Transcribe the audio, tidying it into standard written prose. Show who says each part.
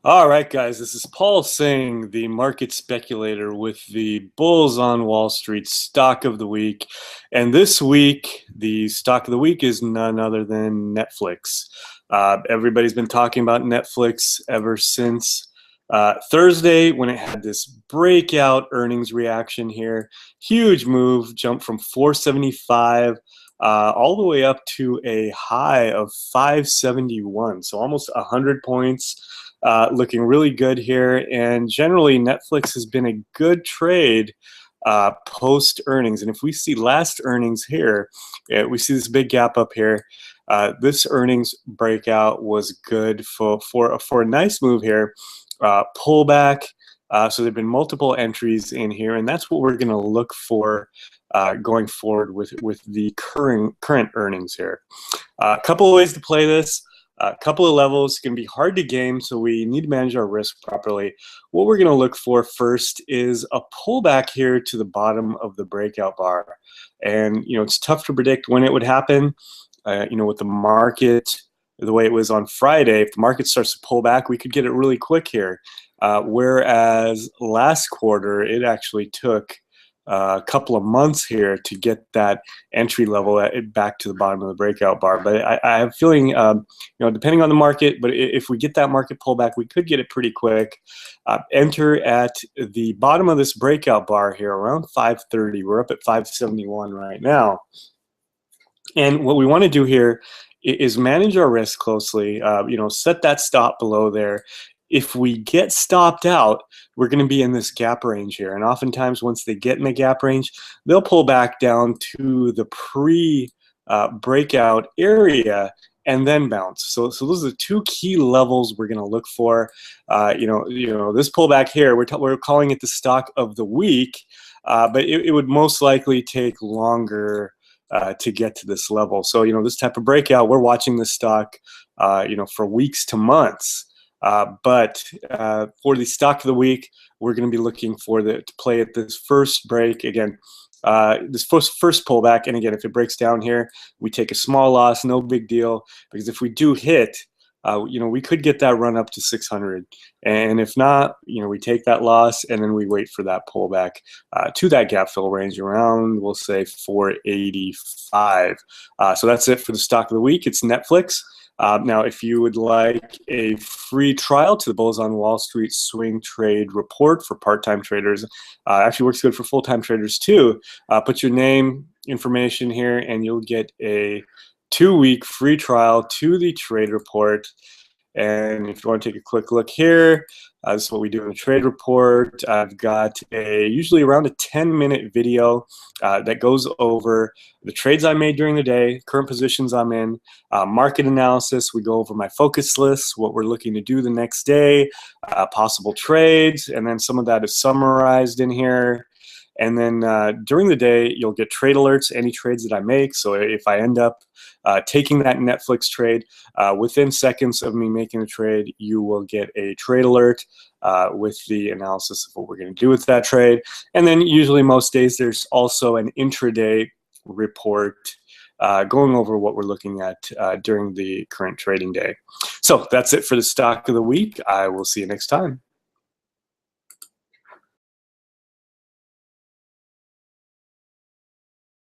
Speaker 1: All right, guys, this is Paul Singh, the market speculator with the Bulls on Wall Street stock of the week. And this week, the stock of the week is none other than Netflix. Everybody's been talking about Netflix ever since Thursday when it had this breakout earnings reaction here. Huge move, jumped from 475 all the way up to a high of 571, so almost 100 points. Looking really good here, and generally Netflix has been a good trade post earnings. And if we see last earnings here, we see this big gap up here. This earnings breakout was good for a nice move here, pullback. So there've been multiple entries in here, and that's what we're going to look for going forward with the current earnings here. A couple of ways to play this. A couple of levels can be hard to game, so we need to manage our risk properly. What we're going to look for first is a pullback here to the bottom of the breakout bar. And, it's tough to predict when it would happen. With the market, the way it was on Friday, if the market starts to pull back, we could get it really quick here. Whereas last quarter, it actually took a couple of months here to get that entry level back to the bottom of the breakout bar. But I have a feeling, depending on the market, but if we get that market pullback, we could get it pretty quick. Enter at the bottom of this breakout bar here around 530. We're up at 571 right now. And what we want to do here is manage our risk closely, set that stop below there. If we get stopped out, we're going to be in this gap range here. And oftentimes once they get in the gap range, they'll pull back down to the pre-breakout area and then bounce. So those are the two key levels we're going to look for. This pullback here, we're calling it the stock of the week, but it would most likely take longer to get to this level. So, this type of breakout, we're watching this stock, for weeks to months. But for the stock of the week, we're going to be looking for to play at this first break again, this first pullback. And again, if it breaks down here, we take a small loss, no big deal, because if we do hit, we could get that run up to 600. And if not, we take that loss and then we wait for that pullback to that gap fill range around, we'll say 485. So that's it for the stock of the week. It's Netflix. Now, if you would like a free trial to the Bulls on Wall Street Swing Trade Report for part-time traders, actually works good for full-time traders too. Put your name, information here, and you'll get a 2-week free trial to the trade report. And if you want to take a quick look here, this is what we do in the trade report. I've got usually around a 10-minute video that goes over the trades I made during the day, current positions I'm in, market analysis. We go over my focus list, what we're looking to do the next day, possible trades, and then some of that is summarized in here. And then during the day, you'll get trade alerts, any trades that I make. So if I end up taking that Netflix trade, within seconds of me making the trade, you will get a trade alert with the analysis of what we're going to do with that trade. And then usually most days, there's also an intraday report going over what we're looking at during the current trading day. So that's it for the stock of the week. I will see you next time.